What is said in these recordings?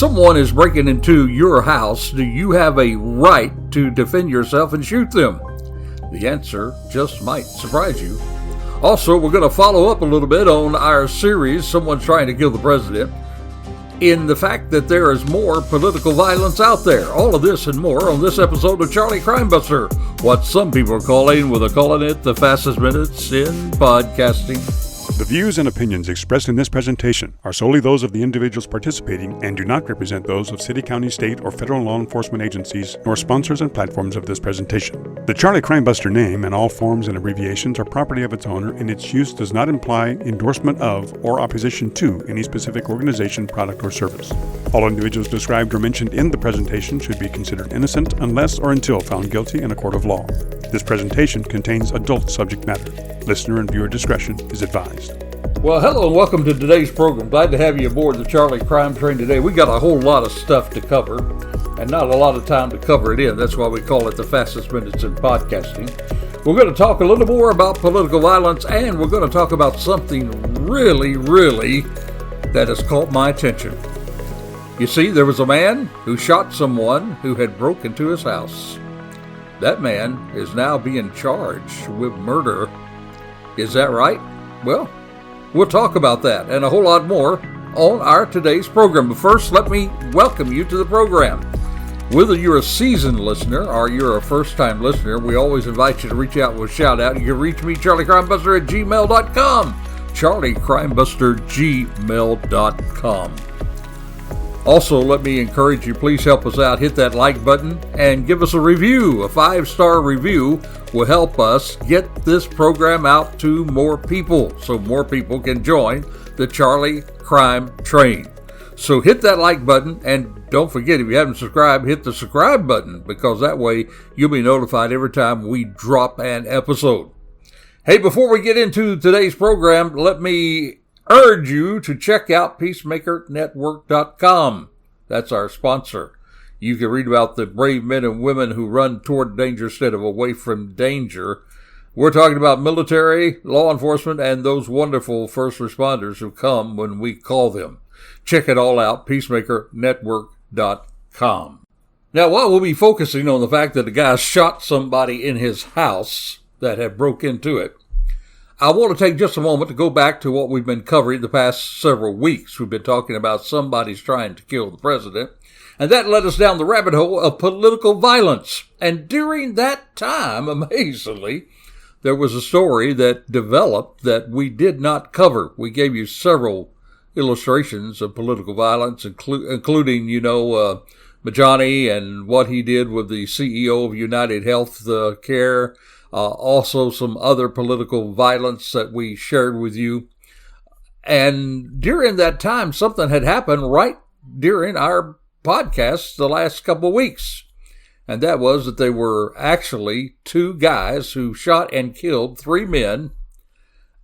someone is breaking into your house, do you have a right to defend yourself and shoot them? The answer just might surprise you. Also, we're going to follow up a little bit on our series, Someone's Trying to Kill the President, in the fact that there is more political violence out there. All of this and more on this episode of Charlie Crime Buster, what some people are calling it the fastest minutes in podcasting. The views and opinions expressed in this presentation are solely those of the individuals participating and do not represent those of city, county, state, or federal law enforcement agencies, nor sponsors and platforms of this presentation. The Charlie Crime Buster name and all forms and abbreviations are property of its owner, and its use does not imply endorsement of or opposition to any specific organization, product, or service. All individuals described or mentioned in the presentation should be considered innocent unless or until found guilty in a court of law. This presentation contains adult subject matter. Listener and viewer discretion is advised. Well, hello and welcome to today's program. Glad to have you aboard the Charlie Crime Train today. We got a whole lot of stuff to cover and not a lot of time to cover it in. That's why we call it the fastest minutes in podcasting. We're going to talk a little more about political violence, and we're going to talk about something really that has caught my attention. You see, there was a man who shot someone who had broken into his house. That man is now being charged with murder. Is that right? Well, we'll talk about that and a whole lot more on our today's program. But first, let me welcome you to the program. Whether you're a seasoned listener or you're a first-time listener, we always invite you to reach out with a shout-out. You can reach me, charliecrimebuster at gmail.com. charliecrimebuster@gmail.com. Also, let me encourage you, please help us out. Hit that like button and give us a review. A 5-star review will help us get this program out to more people so more people can join the Charlie Crime Train. So hit that like button, and don't forget, if you haven't subscribed, hit the subscribe button, because that way you'll be notified every time we drop an episode. Hey, before we get into today's program, let me urge you to check out peacemakernetwork.com. That's our sponsor. You can read about the brave men and women who run toward danger instead of away from danger. We're talking about military, law enforcement, and those wonderful first responders who come when we call them. Check it all out, peacemakernetwork.com. Now, while we'll be focusing on the fact that the guy shot somebody in his house that had broke into it, I want to take just a moment to go back to what we've been covering the past several weeks. We've been talking about somebody's trying to kill the president, and that led us down the rabbit hole of political violence. And during that time, amazingly, there was a story that developed that we did not cover. We gave you several illustrations of political violence, including, Majani and what he did with the CEO of United Health Care. Also some other political violence that we shared with you. And during that time, something had happened right during our podcast the last couple of weeks. And that was that there were actually 2 guys who shot and killed 3 men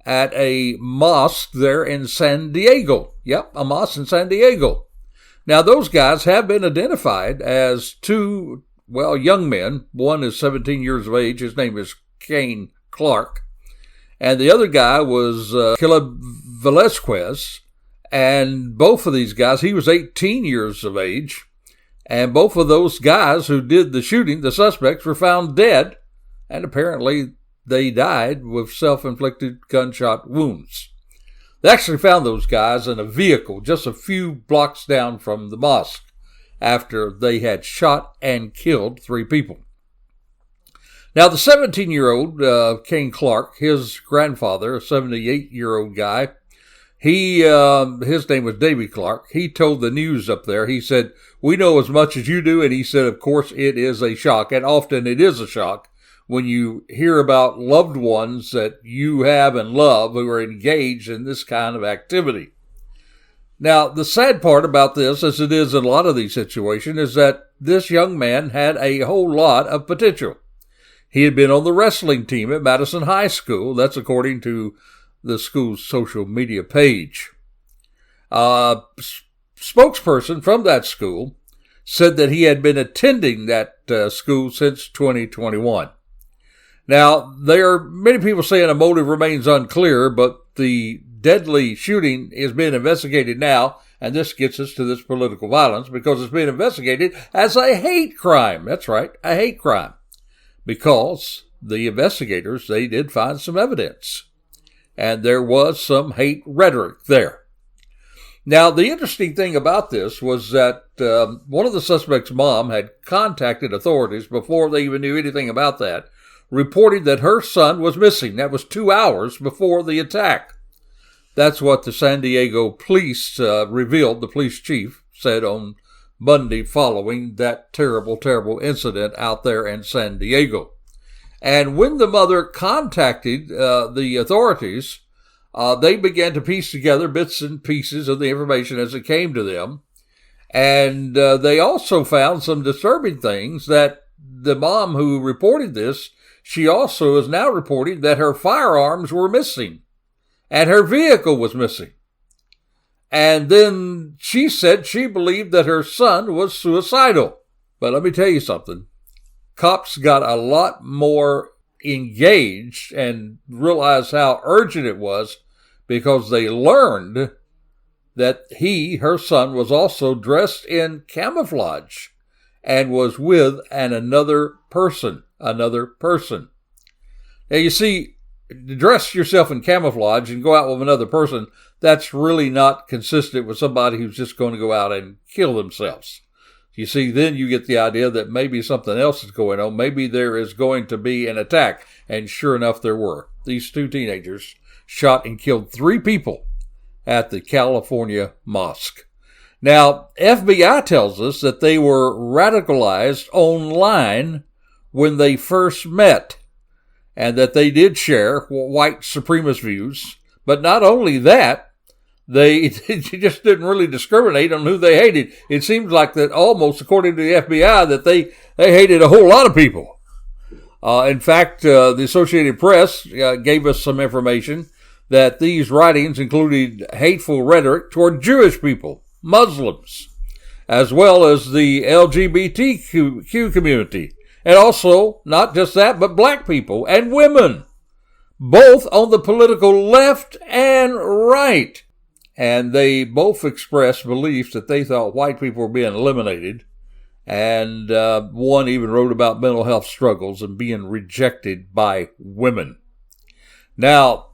at a mosque there in San Diego. Yep, a mosque in San Diego. Now, those guys have been identified as 2 young men. One is 17 years of age. His name is Kane Clark. And the other guy was Caleb Velasquez. And both of these guys, he was 18 years of age. And both of those guys who did the shooting, the suspects, were found dead. And apparently they died with self-inflicted gunshot wounds. They actually found those guys in a vehicle just a few blocks down from the mosque after they had shot and killed 3 people. Now, the 17-year-old, Kane Clark, his grandfather, a 78-year-old guy, his name was David Clark. He told the news up there, he said, "We know as much as you do," and he said, of course, it is a shock, and often it is a shock when you hear about loved ones that you have and love who are engaged in this kind of activity. Now, the sad part about this, as it is in a lot of these situations, is that this young man had a whole lot of potential. He had been on the wrestling team at Madison High School. That's according to the school's social media page. Spokesperson from that school said that he had been attending that school since 2021. Now, there are many people saying a motive remains unclear, but the deadly shooting is being investigated now, And this gets us to this political violence because it's being investigated as a hate crime. That's right, a hate crime. Because the investigators, they did find some evidence. And there was some hate rhetoric there. Now, the interesting thing about this was that one of the suspect's mom had contacted authorities before they even knew anything about that, reporting that her son was missing. That was 2 hours before the attack. That's what the San Diego police revealed. The police chief said on Monday following that terrible, terrible incident out there in San Diego. And when the mother contacted the authorities, they began to piece together bits and pieces of the information as it came to them. And they also found some disturbing things that the mom who reported this, she also is now reporting that her firearms were missing and her vehicle was missing. And then she said she believed that her son was suicidal. But let me tell you something. Cops got a lot more engaged and realized how urgent it was because they learned that her son, was also dressed in camouflage and was with another person. Now, you see, to dress yourself in camouflage and go out with another person, that's really not consistent with somebody who's just going to go out and kill themselves. You see, then you get the idea that maybe something else is going on. Maybe there is going to be an attack. And sure enough, there were. These 2 teenagers shot and killed 3 people at the California mosque. Now, FBI tells us that they were radicalized online when they first met, and that they did share white supremacist views. But not only that, they just didn't really discriminate on who they hated. It seems like that almost, according to the FBI, that they hated a whole lot of people. In fact, the Associated Press gave us some information that these writings included hateful rhetoric toward Jewish people, Muslims, as well as the LGBTQ community. And also, not just that, but black people and women, both on the political left and right. And they both expressed beliefs that they thought white people were being eliminated. And one even wrote about mental health struggles and being rejected by women. Now,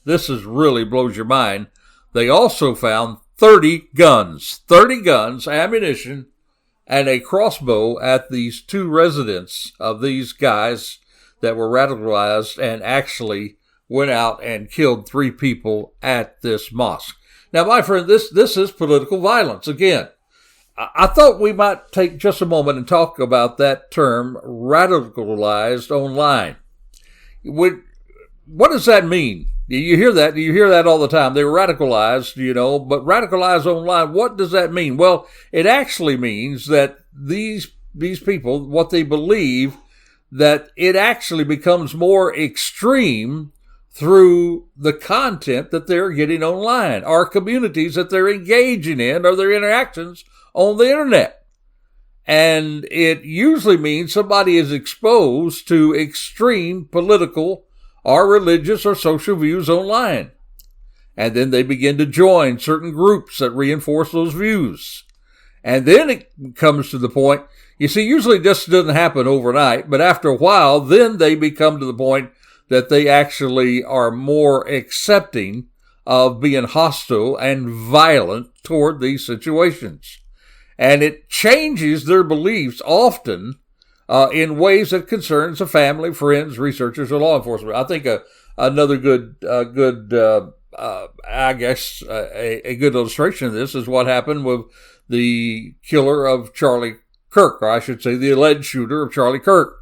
this really blows your mind. They also found 30 guns, ammunition, and a crossbow at these 2 residences of these guys that were radicalized and actually went out and killed 3 people at this mosque. Now, my friend, this is political violence. Again, I thought we might take just a moment and talk about that term, radicalized online. What does that mean? You hear that? You hear that all the time. They were radicalized, but radicalized online, what does that mean? Well, it actually means that these people, what they believe, that it actually becomes more extreme through the content that they're getting online, or communities that they're engaging in, or their interactions on the internet. And it usually means somebody is exposed to extreme political or religious or social views online. And then they begin to join certain groups that reinforce those views. And then it comes to the point, you see, usually this doesn't happen overnight, but after a while, then they become to the point that they actually are more accepting of being hostile and violent toward these situations. And it changes their beliefs often in ways that concerns the family, friends, researchers, or law enforcement. I think another good good illustration of this is what happened with the killer of Charlie Kirk, or I should say the alleged shooter of Charlie Kirk.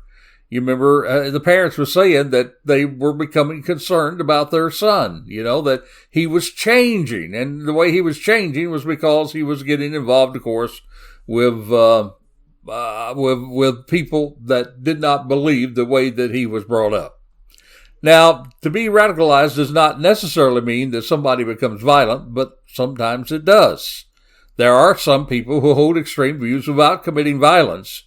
You remember the parents were saying that they were becoming concerned about their son, that he was changing. And the way he was changing was because he was getting involved, of course, with people that did not believe the way that he was brought up. Now, to be radicalized does not necessarily mean that somebody becomes violent, but sometimes it does. There are some people who hold extreme views without committing violence,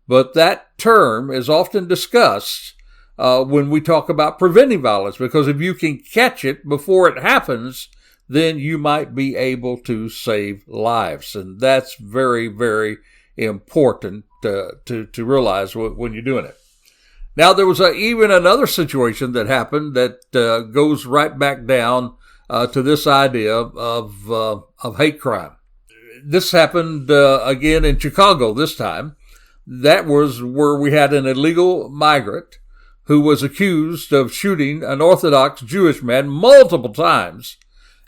but that term is often discussed when we talk about preventing violence, because if you can catch it before it happens, then you might be able to save lives. And that's very, very important to realize when you're doing it. Now, there was even another situation that happened that goes right back down to this idea of hate crime. This happened again in Chicago this time. That was where we had an illegal migrant who was accused of shooting an Orthodox Jewish man multiple times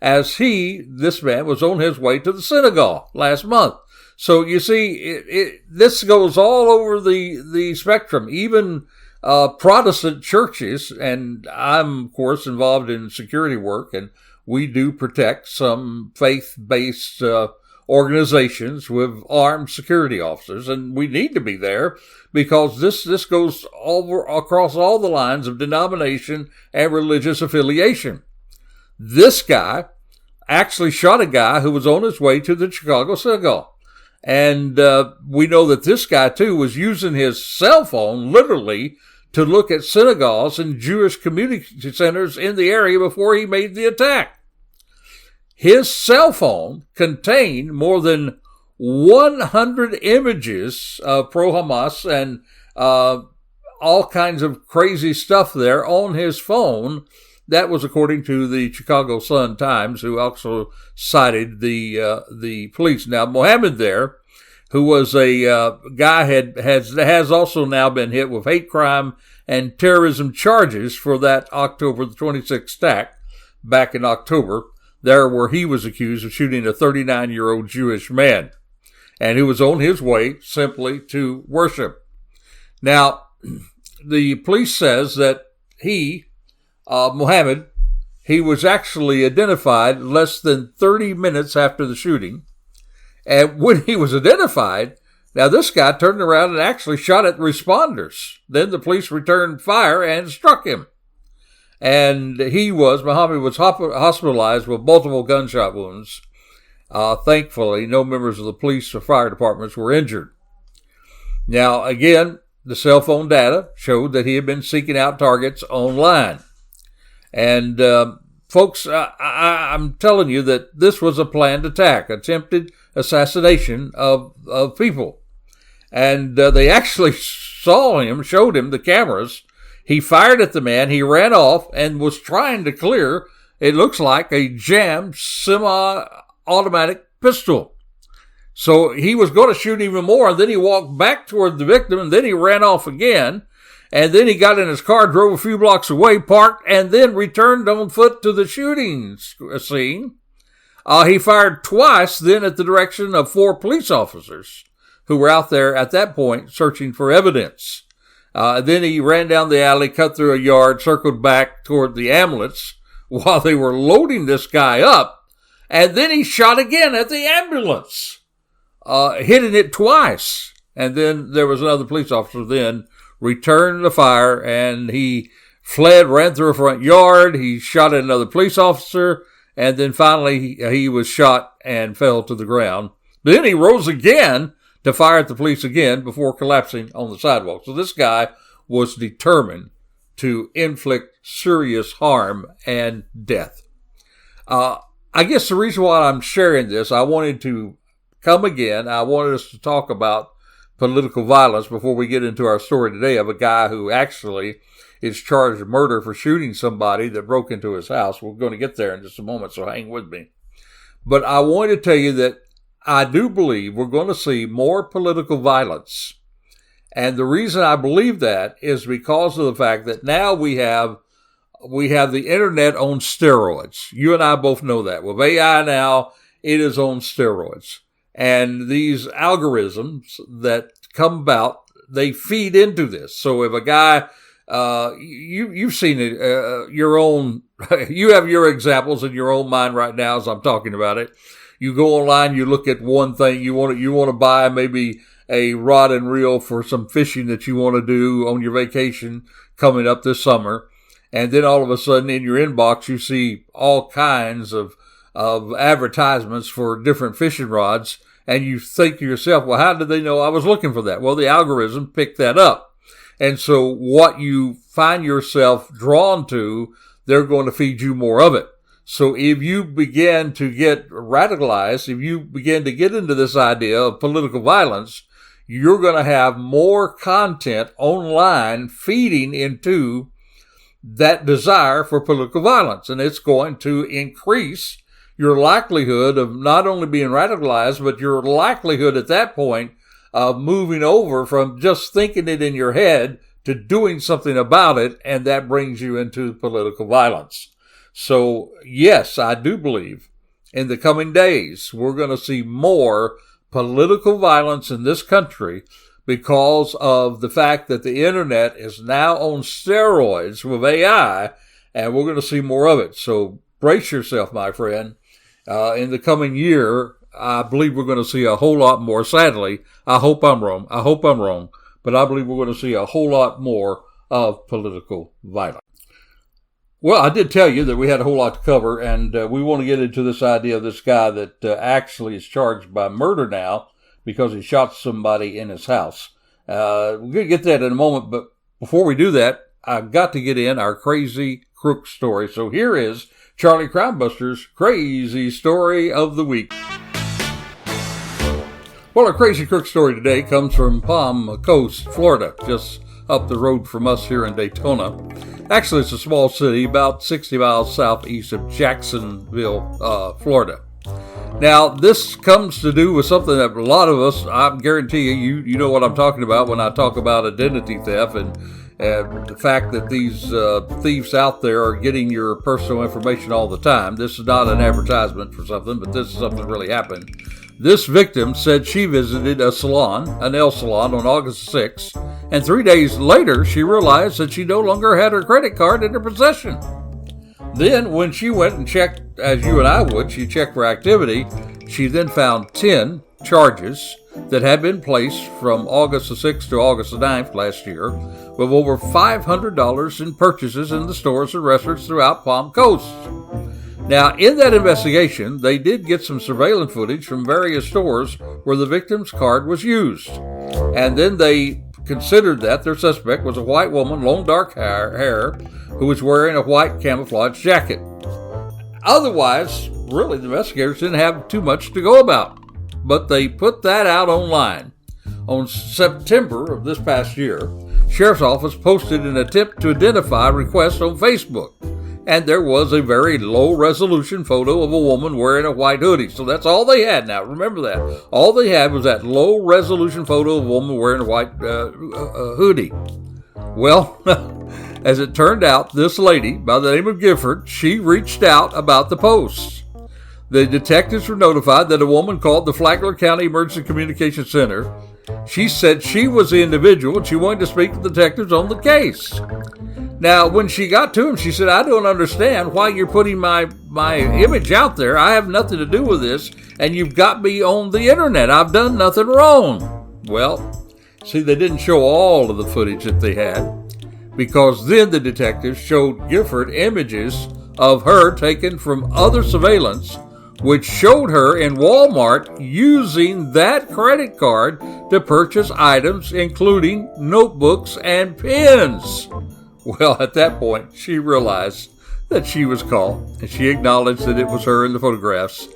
as this man was on his way to the synagogue last month. So you see, this goes all over the spectrum, even Protestant churches, and I'm, of course, involved in security work, and we do protect some faith-based organizations with armed security officers, and we need to be there because this goes across all the lines of denomination and religious affiliation. This guy actually shot a guy who was on his way to the Chicago synagogue. And we know that this guy, too, was using his cell phone, literally, to look at synagogues and Jewish community centers in the area before he made the attack. His cell phone contained more than 100 images of pro-Hamas and all kinds of crazy stuff there on his phone. That was according to the Chicago Sun-Times, who also cited the police. Now, Mohammed there, who was a guy has also now been hit with hate crime and terrorism charges for that October the 26th attack back in October, there where he was accused of shooting a 39-year-old Jewish man, and who was on his way simply to worship. Now, the police says that Mohammed, he was actually identified less than 30 minutes after the shooting. And when he was identified, now this guy turned around and actually shot at the responders. Then the police returned fire and struck him. And Mohammed was hospitalized with multiple gunshot wounds. Thankfully, no members of the police or fire departments were injured. Now, again, the cell phone data showed that he had been seeking out targets online. And folks, I'm telling you that this was a planned attack, attempted assassination of people. And they actually showed him the cameras. He fired at the man, he ran off and was trying to clear, it looks like, a jammed semi-automatic pistol. So he was going to shoot even more, and then he walked back toward the victim, and then he ran off again. And then he got in his car, drove a few blocks away, parked, and then returned on foot to the shooting scene. He fired twice then at the direction of 4 police officers who were out there at that point searching for evidence. Then he ran down the alley, cut through a yard, circled back toward the ambulance while they were loading this guy up. And then he shot again at the ambulance, hitting it twice. And then there was another police officer then returned the fire, and he fled, ran through a front yard. He shot at another police officer, and then finally he was shot and fell to the ground. But then he rose again to fire at the police again before collapsing on the sidewalk. So this guy was determined to inflict serious harm and death. I guess the reason why I'm sharing this, I wanted to come again. I wanted us to talk about political violence before we get into our story today of a guy who actually is charged with murder for shooting somebody that broke into his house. We're going to get there in just a moment, so hang with me. But I want to tell you that I do believe we're going to see more political violence. And the reason I believe that is because of the fact that now we have the internet on steroids. You and I both know that. With AI now, it is on steroids. And these algorithms that come about, they feed into this. So if a guy, you've seen it, your own, you have your examples in your own mind right now as I'm talking about it. You go online, you look at one thing, you want to buy maybe a rod and reel for some fishing that you want to do on your vacation coming up this summer. And then all of a sudden in your inbox, you see all kinds of advertisements for different fishing rods. And you think to yourself, well, how did they know I was looking for that? Well, the algorithm picked that up. And so what you find yourself drawn to, they're going to feed you more of it. So if you begin to get radicalized, if you begin to get into this idea of political violence, you're going to have more content online feeding into that desire for political violence. And it's going to increase your likelihood of not only being radicalized, but your likelihood at that point of moving over from just thinking it in your head to doing something about it. And that brings you into political violence. So, yes, I do believe in the coming days, we're going to see more political violence in this country because of the fact that the internet is now on steroids with AI, and we're going to see more of it. So brace yourself, my friend. In the coming year, I believe we're going to see a whole lot more. Sadly, I hope I'm wrong. But I believe we're going to see a whole lot more of political violence. Well, I did tell you that we had a whole lot to cover, and we want to get into this idea of this guy that actually is charged by murder now because he shot somebody in his house. We're going to get to that in a moment, but before we do that, I've got to get in our crazy crook story. So here is Charlie Crimebuster's crazy story of the week. Well, our crazy crook story today comes from Palm Coast, Florida, just up the road from us here in Daytona. Actually, it's a small city about 60 miles southeast of Jacksonville, Florida. Now, this comes to do with something that a lot of us, I guarantee you know what I'm talking about when I talk about identity theft and the fact that these thieves out there are getting your personal information all the time. This is not an advertisement for something, but this is something that really happened. This victim said she visited a nail salon on August 6th, and 3 days later, she realized that she no longer had her credit card in her possession. Then, when she went and checked, as you and I would, she checked for activity, she then found 10 charges that had been placed from August the 6th to August the 9th last year, with over $500 in purchases in the stores and restaurants throughout Palm Coast. Now, in that investigation, they did get some surveillance footage from various stores where the victim's card was used. And then they considered that their suspect was a white woman, long dark hair, who was wearing a white camouflage jacket. Otherwise, really, the investigators didn't have too much to go about. But they put that out online. On September of this past year, Sheriff's Office posted an attempt to identify request on Facebook. And there was a very low-resolution photo of a woman wearing a white hoodie. So that's all they had now. Remember that. All they had was that low-resolution photo of a woman wearing a white hoodie. Well, as it turned out, this lady, by the name of Gifford, she reached out about the post. The detectives were notified that a woman called the Flagler County Emergency Communications Center. She said she was the individual and she wanted to speak to the detectives on the case. Now, when she got to him, she said, I don't understand why you're putting my image out there. I have nothing to do with this, and you've got me on the internet. I've done nothing wrong. Well, see, they didn't show all of the footage that they had, because then the detectives showed Gifford images of her taken from other surveillance, which showed her in Walmart using that credit card to purchase items, including notebooks and pens. Well, at that point, she realized that she was caught, and she acknowledged that it was her in the photographs.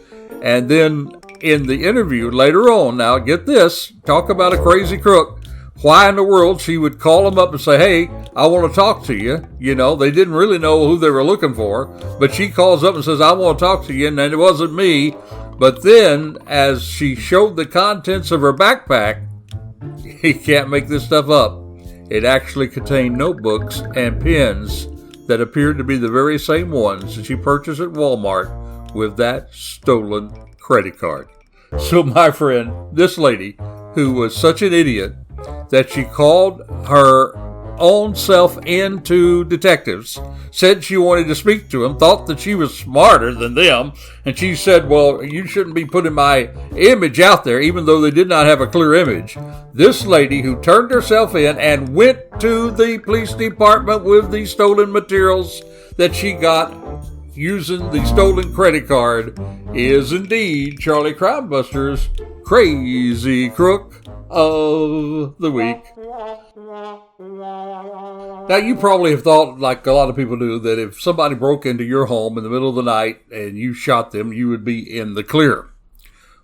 And then in the interview later on, now get this, talk about a crazy crook, why in the world she would call them up and say, hey, I want to talk to you. You know, they didn't really know who they were looking for, but she calls up and says, I want to talk to you, and it wasn't me. But then, as she showed the contents of her backpack, you can't make this stuff up. It actually contained notebooks and pens that appeared to be the very same ones that she purchased at Walmart with that stolen credit card. So, my friend, this lady, who was such an idiot that she called her own self into detectives, said she wanted to speak to him, thought that she was smarter than them, and she said, well, you shouldn't be putting my image out there, even though they did not have a clear image. This lady who turned herself in and went to the police department with the stolen materials that she got using the stolen credit card is indeed Charlie Crimebuster's crazy crook of the week. Now, you probably have thought, like a lot of people do, that if somebody broke into your home in the middle of the night and you shot them, you would be in the clear.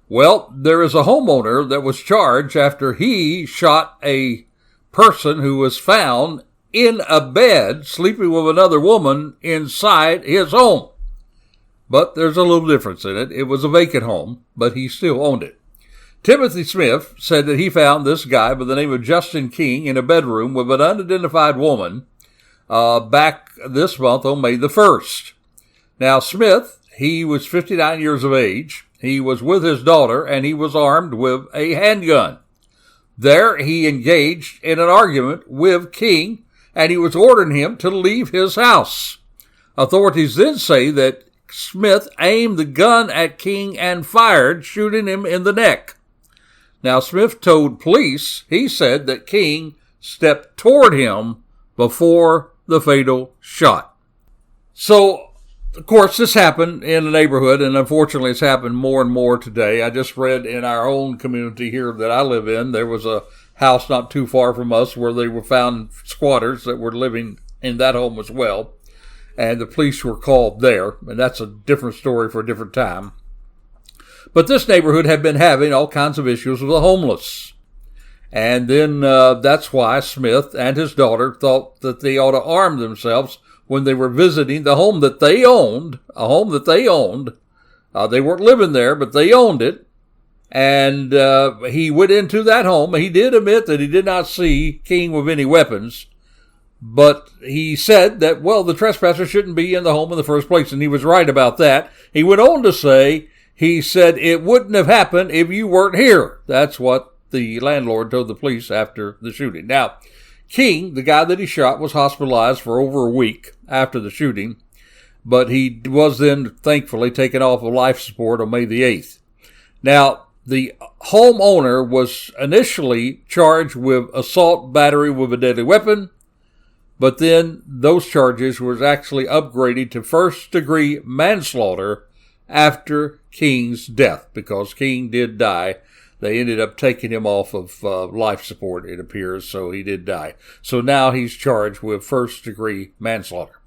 Well, there is a homeowner that was charged after he shot a person who was found in a bed sleeping with another woman inside his home. But there's a little difference in it. It was a vacant home, but he still owned it. Timothy Smith said that he found this guy by the name of Justin King in a bedroom with an unidentified woman back this month on May the 1st. Now, Smith, he was 59 years of age. He was with his daughter, and he was armed with a handgun. There, he engaged in an argument with King, and he was ordering him to leave his house. Authorities then say that Smith aimed the gun at King and fired, shooting him in the neck. Now, Smith told police, he said that King stepped toward him before the fatal shot. So, of course, this happened in the neighborhood, and unfortunately it's happened more and more today. I just read in our own community here that I live in, there was a house not too far from us where they were found squatters that were living in that home as well. And the police were called there, and that's a different story for a different time. But this neighborhood had been having all kinds of issues with the homeless. And then that's why Smith and his daughter thought that they ought to arm themselves when they were visiting the home that they owned, a home that they owned. They weren't living there, but they owned it. And he went into that home. He did admit that he did not see King with any weapons. But he said that, well, the trespasser shouldn't be in the home in the first place, and he was right about that. He went on to say, he said, it wouldn't have happened if you weren't here. That's what the landlord told the police after the shooting. Now, King, the guy that he shot, was hospitalized for over a week after the shooting, but he was then thankfully taken off of life support on May the 8th. Now, the homeowner was initially charged with assault battery with a deadly weapon, but then those charges was actually upgraded to first-degree manslaughter after King's death, because King did die. They ended up taking him off of life support, it appears, so he did die. So now he's charged with first-degree manslaughter.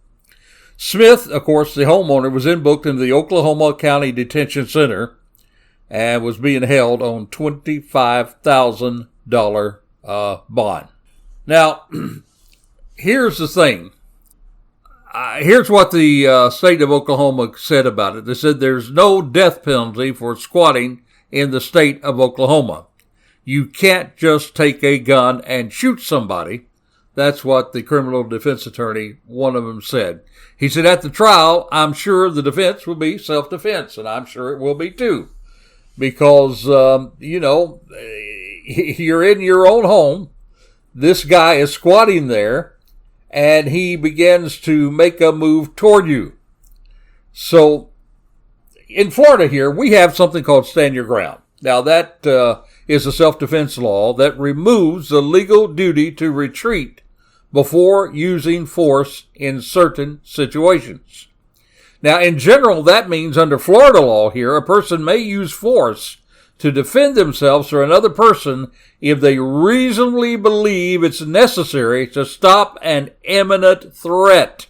Smith, of course, the homeowner, was then booked into the Oklahoma County Detention Center and was being held on $25,000 bond. Now, here's the thing. Here's what the state of Oklahoma said about it. They said there's no death penalty for squatting in the state of Oklahoma. You can't just take a gun and shoot somebody. That's what the criminal defense attorney, one of them, said. He said at the trial, I'm sure the defense will be self-defense, and I'm sure it will be too. Because, you're in your own home. This guy is squatting there, and he begins to make a move toward you. So, in Florida here, we have something called stand your ground. Now, that is a self-defense law that removes the legal duty to retreat before using force in certain situations. Now, in general, that means under Florida law here, a person may use force to defend themselves or another person if they reasonably believe it's necessary to stop an imminent threat.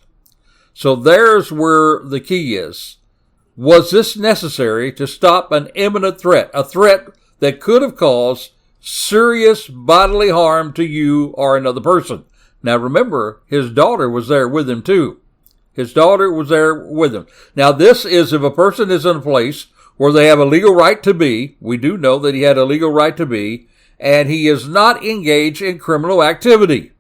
So there's where the key is. Was this necessary to stop an imminent threat, a threat that could have caused serious bodily harm to you or another person? Now remember, his daughter was there with him too. His daughter was there with him. Now this is if a person is in a place where they have a legal right to be. We do know that he had a legal right to be, and he is not engaged in criminal activity.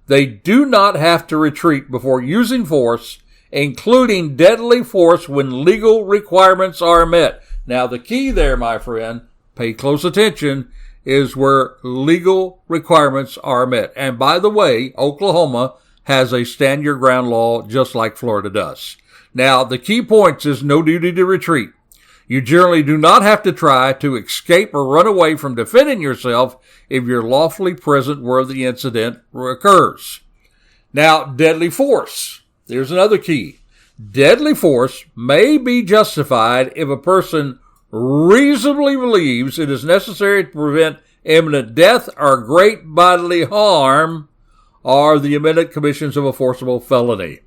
They do not have to retreat before using force, including deadly force when legal requirements are met. Now the key there, my friend, pay close attention, is where legal requirements are met. And by the way, Oklahoma has a stand your ground law just like Florida does. Now the key points is no duty to retreat. You generally do not have to try to escape or run away from defending yourself if you're lawfully present where the incident occurs. Now, deadly force. There's another key. Deadly force may be justified if a person reasonably believes it is necessary to prevent imminent death or great bodily harm or the imminent commission of a forcible felony.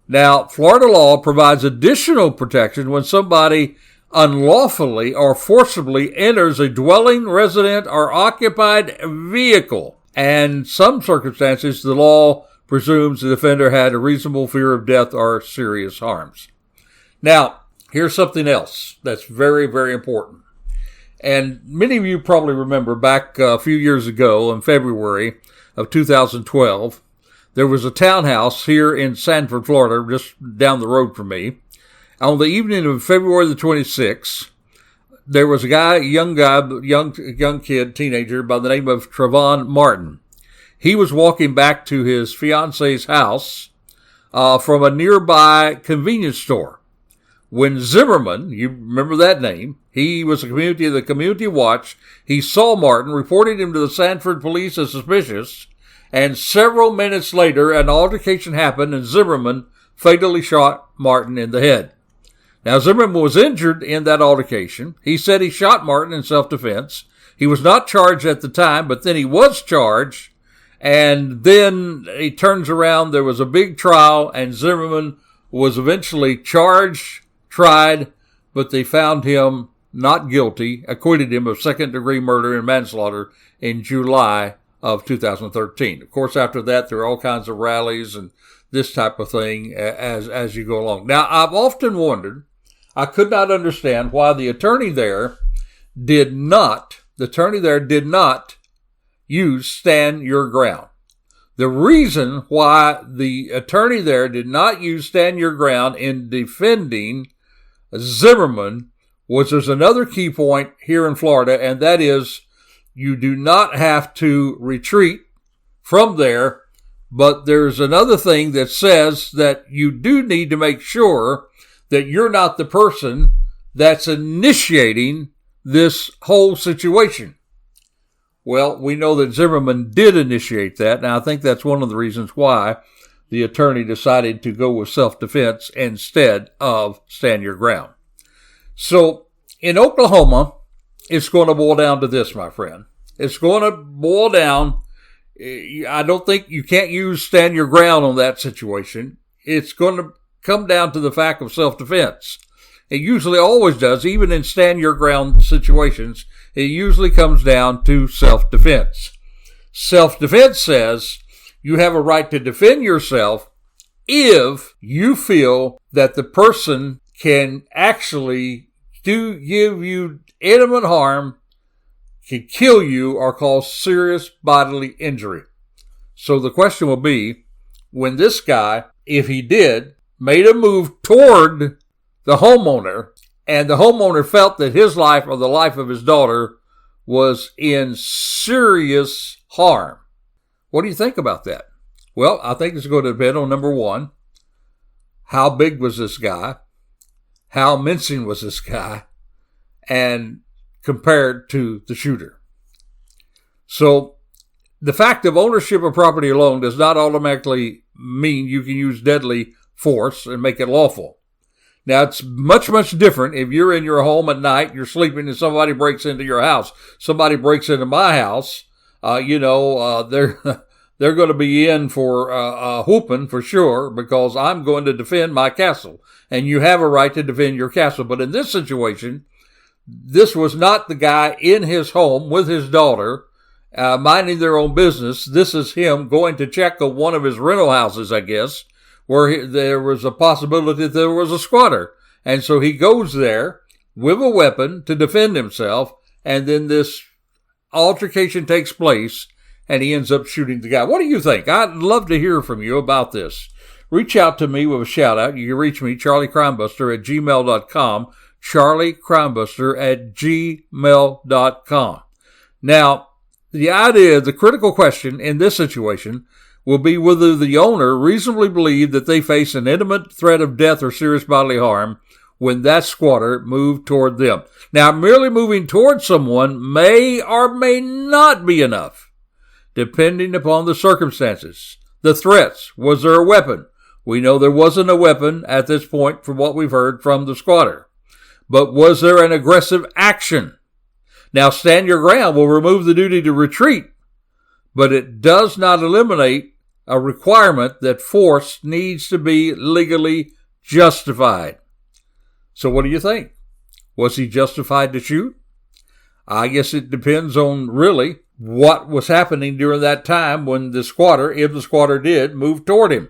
Now, Florida law provides additional protection when somebody unlawfully or forcibly enters a dwelling, resident, or occupied vehicle. And some circumstances, the law presumes the offender had a reasonable fear of death or serious harms. Now, here's something else that's very, very important. And many of you probably remember back a few years ago in February of 2012, there was a townhouse here in Sanford, Florida, just down the road from me. On the evening of February the 26th, there was a young kid, teenager by the name of Trayvon Martin. He was walking back to his fiance's house from a nearby convenience store when Zimmerman, you remember that name, he was the community watch. He saw Martin, reported him to the Sanford police as suspicious, and several minutes later, an altercation happened, and Zimmerman fatally shot Martin in the head. Now, Zimmerman was injured in that altercation. He said he shot Martin in self-defense. He was not charged at the time, but then he was charged, and then he turns around. There was a big trial, and Zimmerman was eventually charged, tried, but they found him not guilty, acquitted him of second-degree murder and manslaughter in July of 2013. Of course, after that, there are all kinds of rallies and this type of thing as you go along. Now, I've often wondered, I could not understand why the attorney there did not use stand your ground. The reason why the attorney there did not use stand your ground in defending Zimmerman was there's another key point here in Florida, and that is you do not have to retreat from there, but there's another thing that says that you do need to make sure that you're not the person that's initiating this whole situation. Well, we know that Zimmerman did initiate that, and I think that's one of the reasons why the attorney decided to go with self-defense instead of stand your ground. So, in Oklahoma, it's going to boil down to this, my friend. It's going to boil down, I don't think you can't use stand your ground on that situation. It's going to come down to the fact of self-defense. It usually always does, even in stand your ground situations, it usually comes down to self-defense. Self-defense says you have a right to defend yourself if you feel that the person can actually give you intimate harm, can kill you, or cause serious bodily injury. So the question will be, when this guy, if he did, made a move toward the homeowner, and the homeowner felt that his life or the life of his daughter was in serious harm. What do you think about that? Well, I think it's going to depend on, number one, how big was this guy? How mincing was this guy? And compared to the shooter. So, the fact of ownership of property alone does not automatically mean you can use deadly force and make it lawful. Now, it's much, much different if you're in your home at night, you're sleeping, and somebody breaks into your house. Somebody breaks into my house, they're going to be in for whooping for sure, because I'm going to defend my castle. And you have a right to defend your castle. But in this situation, this was not the guy in his home with his daughter, minding their own business. This is him going to check on one of his rental houses, I guess, where there was a possibility that there was a squatter. And so he goes there with a weapon to defend himself, and then this altercation takes place, and he ends up shooting the guy. What do you think? I'd love to hear from you about this. Reach out to me with a shout-out. You can reach me, charliecrimebuster at gmail.com, charliecrimebuster at gmail.com. Now, the critical question in this situation will be whether the owner reasonably believed that they face an imminent threat of death or serious bodily harm when that squatter moved toward them. Now, merely moving toward someone may or may not be enough, depending upon the circumstances. The threats. Was there a weapon? We know there wasn't a weapon at this point from what we've heard from the squatter. But was there an aggressive action? Now, stand your ground will remove the duty to retreat, but it does not eliminate a requirement that force needs to be legally justified. So what do you think? Was he justified to shoot? I guess it depends on really what was happening during that time when the squatter, if the squatter did, move toward him.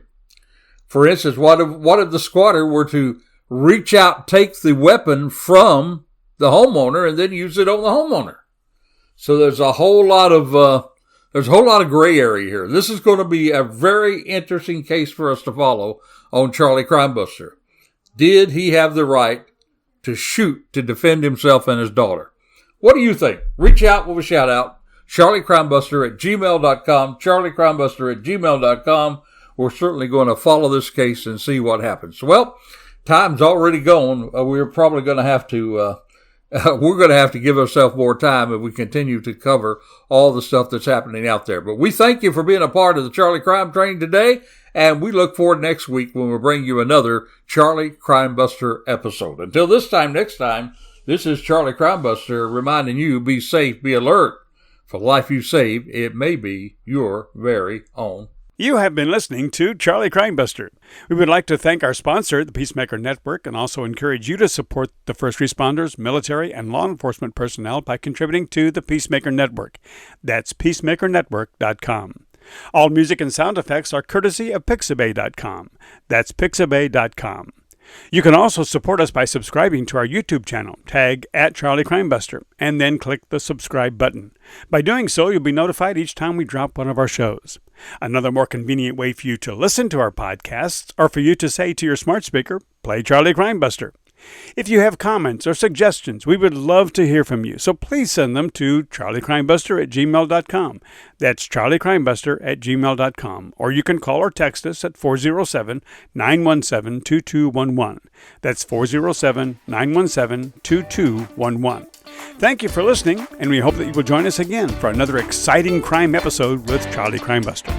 For instance, what if the squatter were to reach out, take the weapon from the homeowner, and then use it on the homeowner? So there's a whole lot of gray area here. This is going to be a very interesting case for us to follow on Charlie Crimebuster. Did he have the right to shoot to defend himself and his daughter? What do you think? Reach out with a shout out. charliecrimebuster@gmail.com. charliecrimebuster@gmail.com. We're certainly going to follow this case and see what happens. Well, time's already gone. We're probably going to have to give ourselves more time if we continue to cover all the stuff that's happening out there. But we thank you for being a part of the Charlie Crime Train today, and we look forward next week when we bring you another Charlie Crimebuster episode. Until this time, next time, this is Charlie Crimebuster reminding you, be safe, be alert. For the life you save, it may be your very own. You have been listening to Charlie Crimebuster. We would like to thank our sponsor, the Peacemaker Network, and also encourage you to support the first responders, military, and law enforcement personnel by contributing to the Peacemaker Network. That's peacemakernetwork.com. All music and sound effects are courtesy of Pixabay.com. That's Pixabay.com. You can also support us by subscribing to our YouTube channel, tag @CharlieCrimebuster, and then click the subscribe button. By doing so, you'll be notified each time we drop one of our shows. Another more convenient way for you to listen to our podcasts, or for you to say to your smart speaker, play Charlie Crimebuster. If you have comments or suggestions, we would love to hear from you, so please send them to charliecrimebuster@gmail.com. That's charliecrimebuster@gmail.com. Or you can call or text us at 407-917-2211. That's 407-917-2211. Thank you for listening, and we hope that you will join us again for another exciting crime episode with Charlie Crimebuster.